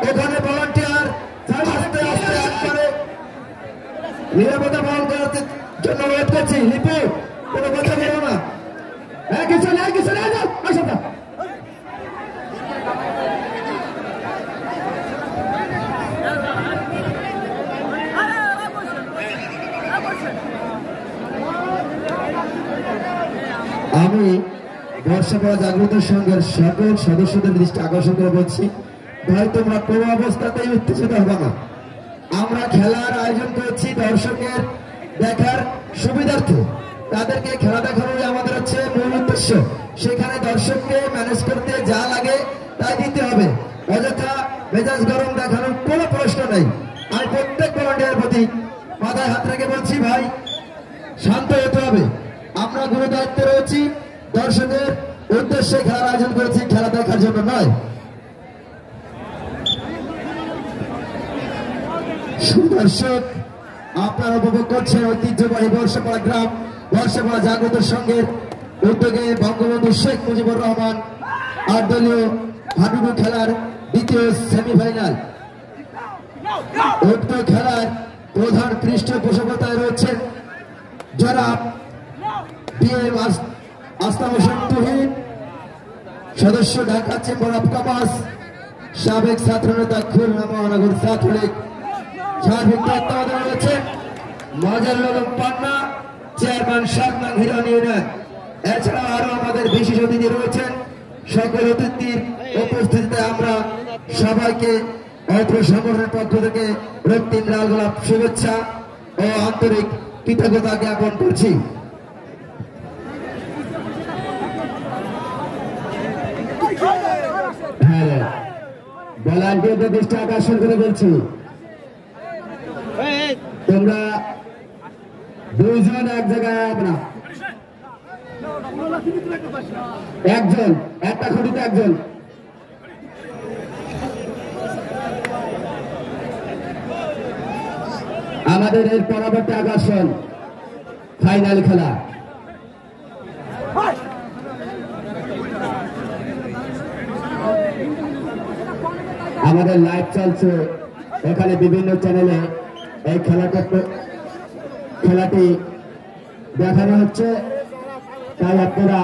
ওখানে ভলান্টিয়ার আস্তে আস্তে একবারে নিরাপত্তা পালন করার জন্য ওয়েট করছি। লিপু কোনো কথা বলো না। কিছু নেই আসো। আমি বর্ষাপড়া জাগ্রত সংঘের সকল সদস্যদের দৃষ্টি আকর্ষণ করে বলছি, ভাই তোমরা কোনো অবস্থাতেই উত্তেজিত হবে না। আমরা খেলার আয়োজন করেছি দর্শকের দেখার সুবিধার্থে, তাদেরকে খেলা দেখানোই আমাদের হচ্ছে মূল উদ্দেশ্য। সেখানে দর্শককে ম্যানেজ করতে যা লাগে তাই দিতে হবে, অযথা মেজাজ গরম দেখানোর কোনো প্রশ্ন নেই। আমি প্রত্যেক ভলান্টিয়ারের প্রতি মাথায় হাত রেখে বলছি, ভাই শান্ত হতে হবে। আমরা গুরু দায়িত্বে রয়েছি, দর্শকের উদ্দেশ্যে খেলার আয়োজন করেছি, খেলা দেখার জন্য নয়। সুদর্শক আপনারা উপভোগ করছেন ঐতিহ্যবাহী বর্ষাপাড়া গ্রাম বর্ষাপাড়া জাগ্রত সংঘের উদ্যোগে বঙ্গবন্ধু শেখ মুজিবুর রহমান ৮ দলীয় হাডুডু খেলার দ্বিতীয় সেমিফাইনাল। উক্ত খেলার প্রধান পৃষ্ঠপোষকতায় রয়েছেন জনাব DM আস্তাম হোসেন তুহিন, সদস্য ঢাকা চেম্বার অফ কমার্স, সাবেক ছাত্রনেতা খুলনা মহানগর ছাত্রলীগ। সার্বিক তত্ত্বাবধানে রয়েছেন মজারুল আলম পান্না, চেয়ারম্যান সাতনাং হিরন ইউনিয়ন। এছাড়া আরো আমাদের বিশেষ অতিথি রয়েছেন। সকল অতিথির উপস্থিতিতে আমরা সবাইকে অত্র সংগঠনের পক্ষ থেকে রক্তিম লাল গোলাপ শুভেচ্ছা ও আন্তরিক কৃতজ্ঞতা জ্ঞাপন করছি। ভলান্টিয়ারদের দৃষ্টি আকর্ষণ করে বলছি, তোমরা দুইজন এক জায়গায় হবে না, একজন একটা খুঁটিতে একজন। আমাদের এর পরবর্তী আকর্ষণ ফাইনাল খেলা। আমাদের লাইভ চলছে এখানে বিভিন্ন চ্যানেলে, এই খেলাটি দেখানো হচ্ছে, তাই আপনারা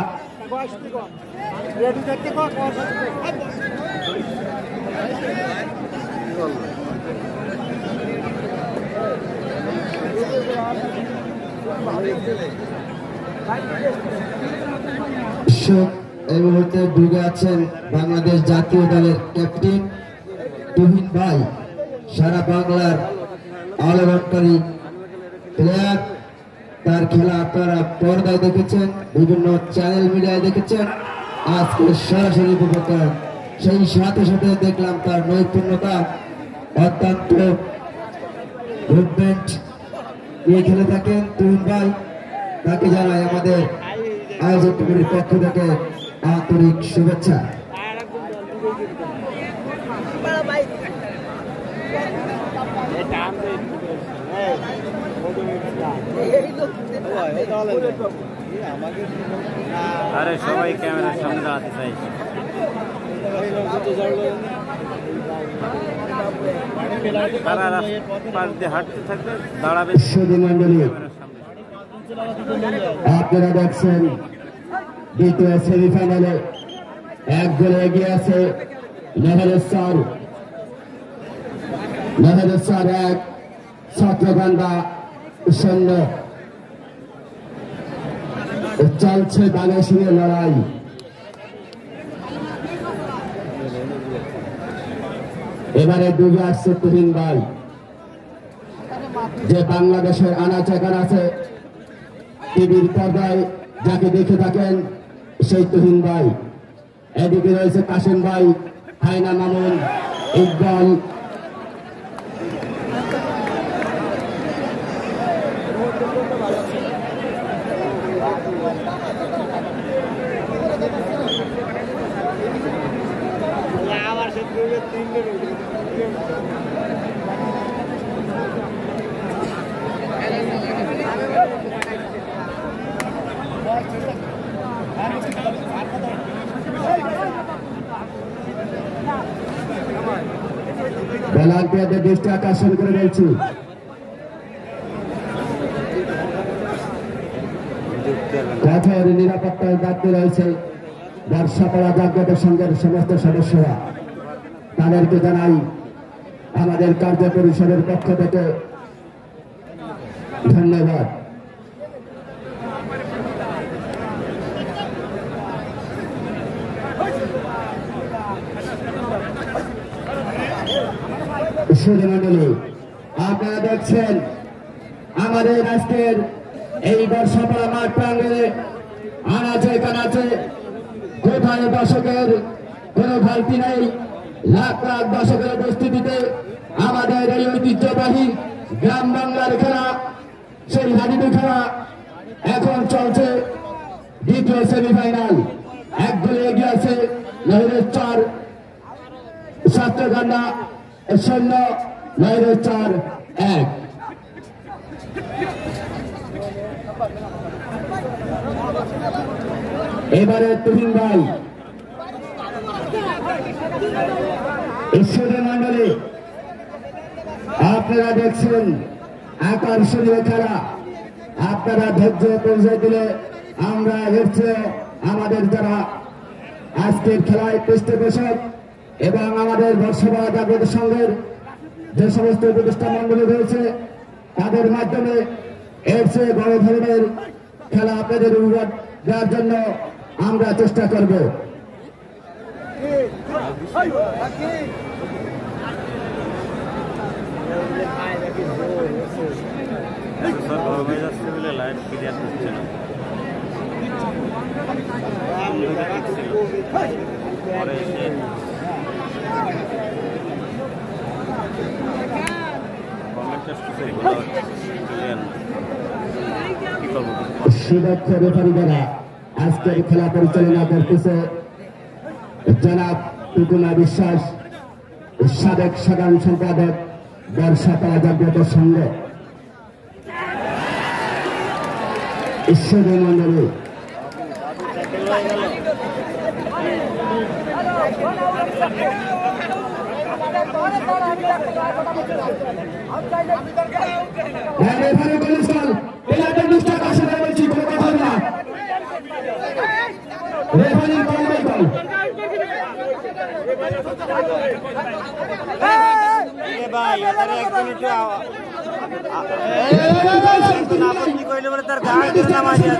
এই মুহূর্তে ডুবে আছেন বাংলাদেশ জাতীয় দলের ক্যাপ্টেন তুহিন ভাই, সারা বাংলার অলরাউন্ডারি প্লেয়ার। তার খেলা আপনারা পর্দায় দেখেছেন, বিভিন্ন চ্যানেল মিডিয়ায় দেখেছেন, আজকে সরাসরি উপভোগ করেন। সেই সাথে সাথে দেখলাম তার নৈপুণ্যতা, অত্যন্ত মুভমেন্ট নিয়ে খেলে থাকেন তুহিন ভাই। তাকে জানাই আমাদের আয়োজক কমিটির পক্ষ থেকে আন্তরিক শুভেচ্ছা। আরে সবাই ক্যামেরার সামনে দাঁড়াতে চাইছে। তারা পাশ দিয়ে হাঁটতে থাকবে, দাঁড়াবে। আপনারা দেখছেন দ্বিতীয় সেমিফাইনালে এক গোলে এগিয়ে আছে নেহেলেশ্বর ১, ছাত্রকান্দা ০। চলছে দানে শুনে লড়াই। এবারে ডুবে আসছে তুহিন ভাই, যে বাংলাদেশের আনাচে কানাচে টিভির পর্দায় যাকে দেখে থাকেন সেই তুহিন ভাই। এদিকে রয়েছে কাশিম ভাই, হায়না মামুন, ইকবাল, খেলোয়াড়দের দৃষ্টি আকর্ষণ করে বলছি কঠোর নিরাপত্তার দায়িত্বে রয়েছে বর্ষাপাড়া জাগ্রত সংঘের সমস্ত সদস্যরা। তাদেরকে জানাই আমাদের কার্য পরিষদের পক্ষ থেকে ধন্যবাদ। সুধীমণ্ডলী, আপনারা দেখছেন আমাদের আজকের এই বর্ষাপাড়া মাঠ প্রাঙ্গণে আনাচে কানাচে কোথায় দর্শকের কোন ঘাটতি নেই। লাখ লাখ দর্শকের উপস্থিতিতে আমাদের এই ঐতিহ্যবাহী গ্রাম বাংলার খেলা, সেই হাডুডু খেলা এখন চলছে দ্বিতীয় সেমিফাইনাল। এক গোলে এগিয়ে আছে নহিরের চার ছাত্রকান্ডা 0, নহিরের 4-1। এবারে তুহিন ভাই ঈশ্বরের মন্ডলী, আপনারা দেখছেন আকর্ষণীয় খেলা। আপনারা ধৈর্য পরিচয় দিলে আমরা হচ্ছে আমাদের যারা আজকের খেলায় পৃষ্ঠপোষক এবং আমাদের বর্ষাপাড়া জাগ্রত সংঘের যে সমস্ত উপদেষ্টা মন্ডলী রয়েছে তাদের মাধ্যমে এর চেয়ে বড় ধরনের খেলা আপনাদের উপহার দেওয়ার জন্য আমরা চেষ্টা করব। সুদক্ষ রেফারি দ্বারা আজকের খেলা পরিচালনা করতেছে জনাব টুকুনা বিশ্বাস, সাবেক সাধারণ সম্পাদক বর্ষাপাড়া জাগ্রত সংঘ। ঈশ্বরের মন্ডলী, তার গায়ে নামা দিয়ে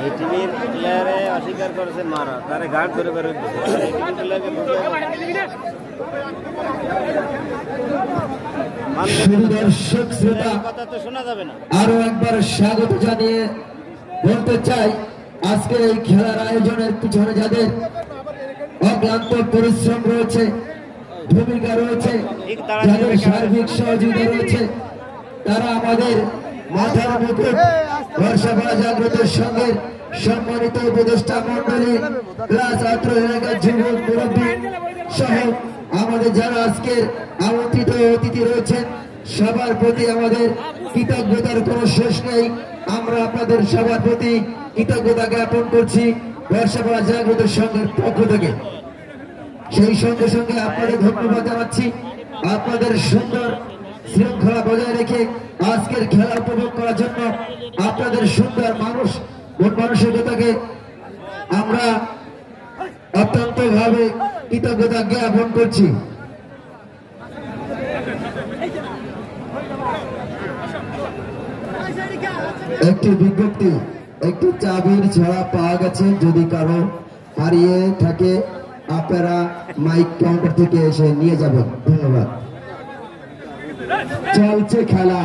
এই টিমের প্লেয়ারে অস্বীকার করেছে মারা, তারে গার্ড ধরে বের কথা তো শোনা যাবে না। আরো একবার স্বাগত জানিয়ে বলতে চাই আজকের এই খেলার আয়োজনের পিছনে যাদের অক্লান্ত পরিশ্রম রয়েছে, ভূমিকা রয়েছে, যাদের সার্বিক সহযোগিতা রয়েছে, তারা আমাদের মাথার মুকুট বর্ষাপাড়া জাগ্রত সংঘের সম্মানিত উপদেষ্টা মন্ডলী, ক্লাস ছাত্র এলাকার যুবক মুরব্বী সহ আমাদের যারা আজকের আমন্ত্রিত অতিথি রয়েছেন সবার প্রতি আমাদের কৃতজ্ঞতার কোনো শেষ নেই। আমরা আপনাদের সবার প্রতি কৃতজ্ঞতা জ্ঞাপন করছি বর্ষাপাড়া জাগ্রত সংঘের পক্ষ থেকে। সেই সঙ্গে সঙ্গে আপনাদের ধন্যবাদ জানাচ্ছি আপনাদের সুন্দর শৃঙ্খলা বজায় রেখে আজকের খেলা উপভোগ করার জন্য। আপনাদের সুন্দর মন মানসিকতাকে আমরা অত্যন্ত ভাবে কৃতজ্ঞতা জ্ঞাপন করছি। একটি বিজ্ঞপ্তি, একটি চাবির ছড়া পাওয়া গেছে, যদি কারো হারিয়ে থাকে আপনারা মাইক কাউন্টার থেকে এসে নিয়ে যাবেন। ধন্যবাদ। চলছে খেলা।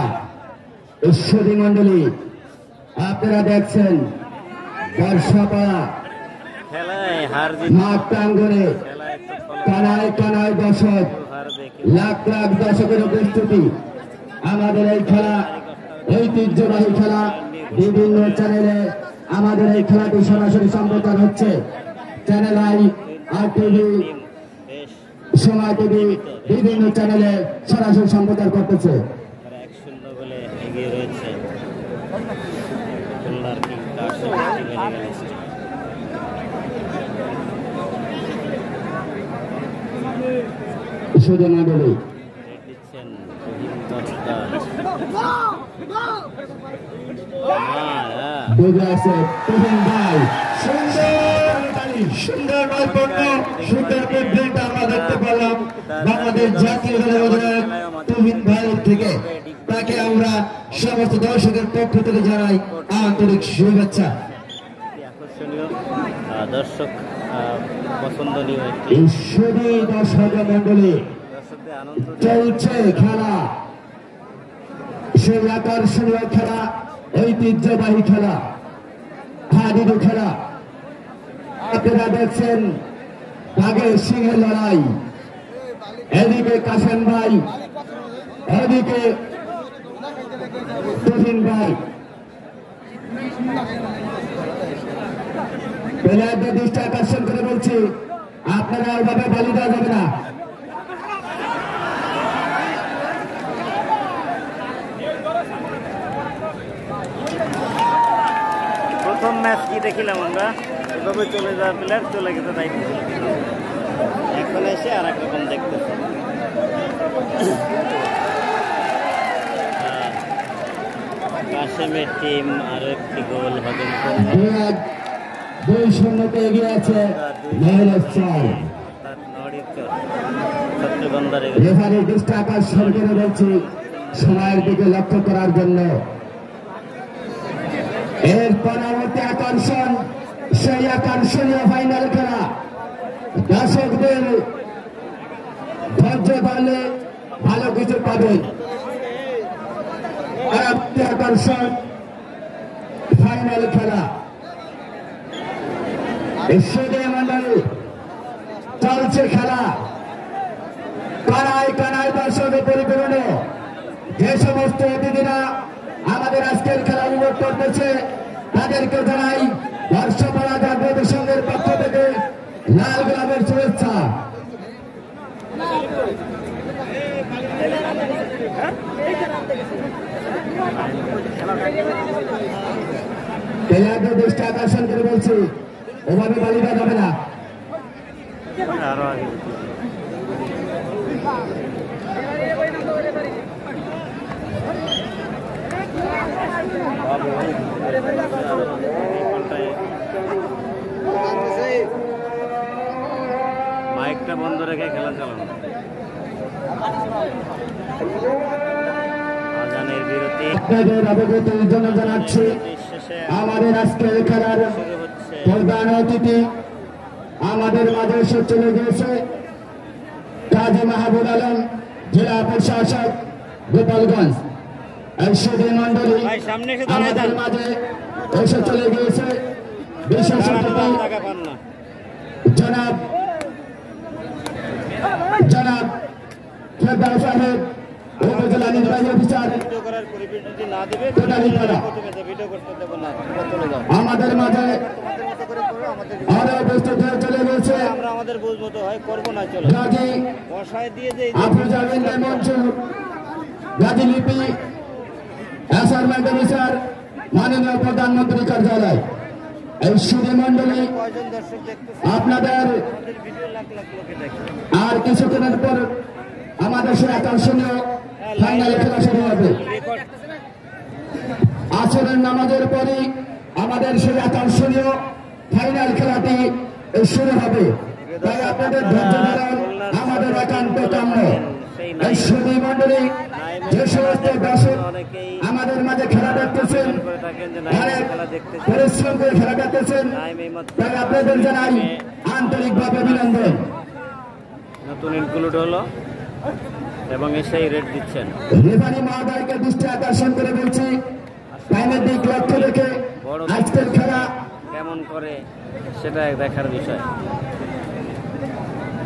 ঈশ্বরী মন্ডলী, আপনারা দেখছেন বর্ষাপাড়া মাঠ প্রাঙ্গণে কানায় কানায় দর্শক, লাখ লাখ দর্শকের উপস্থিতি। আমাদের এই খেলা ঐতিহ্যবাহী খেলা, বিভিন্ন চ্যানেলে আমাদের এই খেলাটি সরাসরি সম্প্রচার হচ্ছে। চ্যানেল আই, আর টিভি, সময় টিভি, বিভিন্ন চ্যানেলে সরাসরি সম্প্রচার করতেছে। 1-0 গোলে এগিয়ে রয়েছে। সুদী মণ্ডলী। রেড দিচ্ছেন তুহিন দত্তার। বুঝে আছে তুহিন ভাই, সুন্দর নৈপুণ্য, সুন্দর মুভমেন্ট আমরা দেখতে পেলাম বাংলাদেশ জাতীয় দলের অধিনায়ক তুহিন ভাইয়ের থেকে। তাকে আমরা সমস্ত দর্শকের পক্ষ থেকে জানাই আন্তরিক শুভেচ্ছা। আকর্ষণীয় দর্শক পছন্দনীয় একটি সুদী দর্শক মন্ডলী, দর্শকদের আনন্দ চলছে খেলা, সেই আকর্ষণীয় খেলা, ঐতিহ্যবাহী খেলা, হাডুডু খেলা। আপনারা দেখছেন বাঘের সিংহের লড়াই। এদিকে কাশেম ভাই, এদিকে তুহিন ভাই। প্লেয়ারদের দৃষ্টি আকর্ষণ করে বলছি, আপনারা ওইভাবে বালি দেওয়া যাবে না। প্রথম ম্যাচ কি দেখিলাম আমরা, এভাবে চলে যাওয়ার প্লেয়ার চলে গেছে, তাই এখন এসে আর এক রকম দেখতেছে। কাশেমের টিম আরো একটি গোল হবে। 2-0 এগিয়ে আছে রেফারির দৃষ্টি আকর্ষণ করে বলছি সময়ের দিকে লক্ষ্য করার জন্য। এর পরবর্তী আকর্ষণ, সেই আকর্ষণীয় ফাইনাল খেলা। দর্শকদের ধৈর্য ধরলে ভালো কিছু পাবে। পরবর্তী আকর্ষণ ফাইনাল খেলা। সুদী মণ্ডলী, চলছে খেলা, কানায় কানায় দর্শকে পরিপূর্ণ। যে সমস্ত অতিথিরা আমাদের আজকের খেলা উপভোগ করতেছে তাদেরকে জানাই বর্ষপাড়া জাগ্রত সংঘের পক্ষ থেকে লাল গোলাপের শুভেচ্ছা। প্লেয়ারদের দৃষ্টি আকর্ষণ করে বলছি, ওভাবে বালি দেওয়া যাবে না। আরো আগে মাইকটা বন্ধ রেখে খেলা চালানো। আজানের বিরতি আপনাদের অবগতির জন্য জানাচ্ছি আমাদের আজকের খেলার প্রধান অতিথি আমাদের মাঝে এসে চলে গিয়েছে কাজী মাহবুব আলম, জেলা প্রশাসক, গোপালগঞ্জ। সুদী মণ্ডলী আমাদের মাঝে এসে চলে গিয়েছে বিশেষ অতিথি জনাব ফেরদাউস সাহেব, উপজেলা নির্বাহী অফিসার। আমাদের মাঝে আরো উপস্থিত হয়ে চলে গেছে আমাদের বুঝ মতো হয় করবো না, চলো গাজী বসায় দিয়ে যে আফরুজামিন মনসুর, গাজী লিপি অ্যাসাইনমেন্ট অফিসার, মাননীয় প্রধানমন্ত্রী কার্যালয়। এই সুদী মণ্ডলী আপনাদের আর কিছুক্ষণের পর আমাদের সে আকর্ষণীয় ফাইনাল খেলা শুরু হবে। আসরের নামাজের পরই আমাদের সেই আকর্ষণীয় ফাইনাল খেলাটি শুরু হবে। তাই আপনাদের ধৈর্য ধরুন আমাদের একান্ত কাম্য। এই সুদী মণ্ডলী যে সমস্ত দর্শক আমাদের মাঝে খেলা দেখতেছেন, অনেক পরিশ্রম করে খেলা দেখতেছেন, তাই আপনাদের জানাই আন্তরিকভাবে অভিনন্দন। নতুন ইনক্লুড হলো এবং এসেই রেড দিচ্ছেন। রেফারি মহোদয়কে দৃষ্টি আকর্ষণ করে বলছি, টাইমের দিক লক্ষ্য রেখে আজকের খেলা কেমন করে সেটা দেখার বিষয়।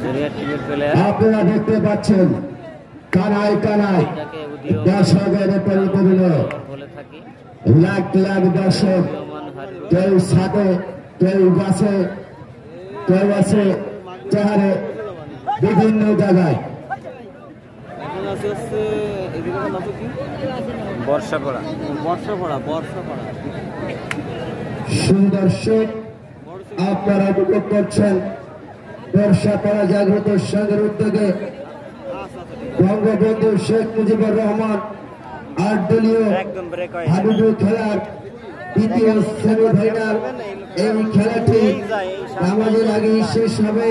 জুনিয়র টিমের প্লেয়ার আপনারা দেখতে পাচ্ছেন কানায় কানায় দর্শকের পরিপূর্ণ, বলে থাকি লাখ লাখ দর্শক, কেউ ছাদে, কেউ গাছে, কেউ আছে চাহারে, বিভিন্ন জায়গায়। বর্ষাপড়া সুদর্শক আপনারা উপভোগ করছেন বর্ষাপড়া জাগ্রত সংঘের উদ্যোগে বঙ্গবন্ধু শেখ মুজিবুর রহমান 8 দলীয় একদম ব্রেক হয় হাডুডু খেলার দ্বিতীয় সেমিফাইনাল। এই খেলাটি নামাজের আগে শেষ হবে।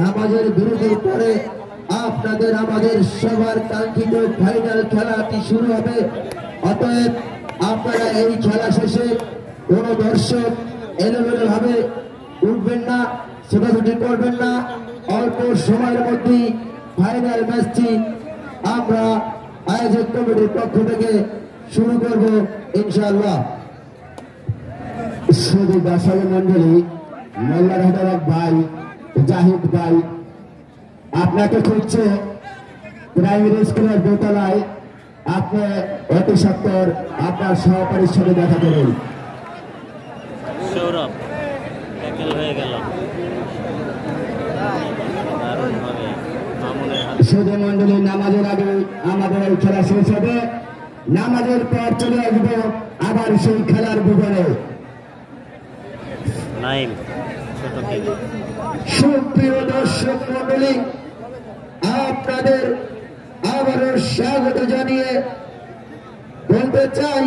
নামাজের বিরতির পরে আপনাদের আমাদের সবার কাঙ্ক্ষিত ফাইনাল খেলাটি শুরু হবে। অতএব আপনারা এই খেলা শেষে কোন দর্শক এলোমেলো ভাবে উঠবেন না, ছোটাছুটি করবেন না। অল্প সময়ের মধ্যেই ফাইনাল ম্যাচটি আমরা আয়োজক কমিটির পক্ষ থেকে শুরু করব ইনশাআল্লাহ। শুধু দর্শক মন্ডলী, মোল্লার হায়দার ভাই, জাহিদ ভাই আপনাকে খুঁজছে প্রাইমারি স্কুলের দোতলায়। আপনি অতি সত্বর আপনার সহকারীর সাথে দেখা করুন। সৌরভ ট্যাকেল হয়ে গেল দারুণভাবে মামুনের হাতে। শুধু মন্ডলী, নামাজের আগে আমাদের এই খেলা শেষ হবে। নামাজের পর চলে আসবো আবার সেই খেলার বিবরণে। নাইম ছোট খেল। সুপ্রিয় দর্শক মন্ডলী, আপনাদের আবারও স্বাগত জানিয়ে বলতে চাই,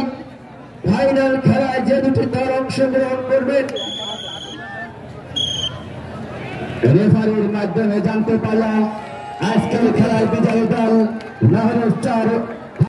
ফাইনাল খেলায় যে দুটি দল অংশগ্রহণ করবেন রেফারির মাধ্যমে জানতে পারলাম আজকের খেলায় বিজয়ী দল লাহোর স্টার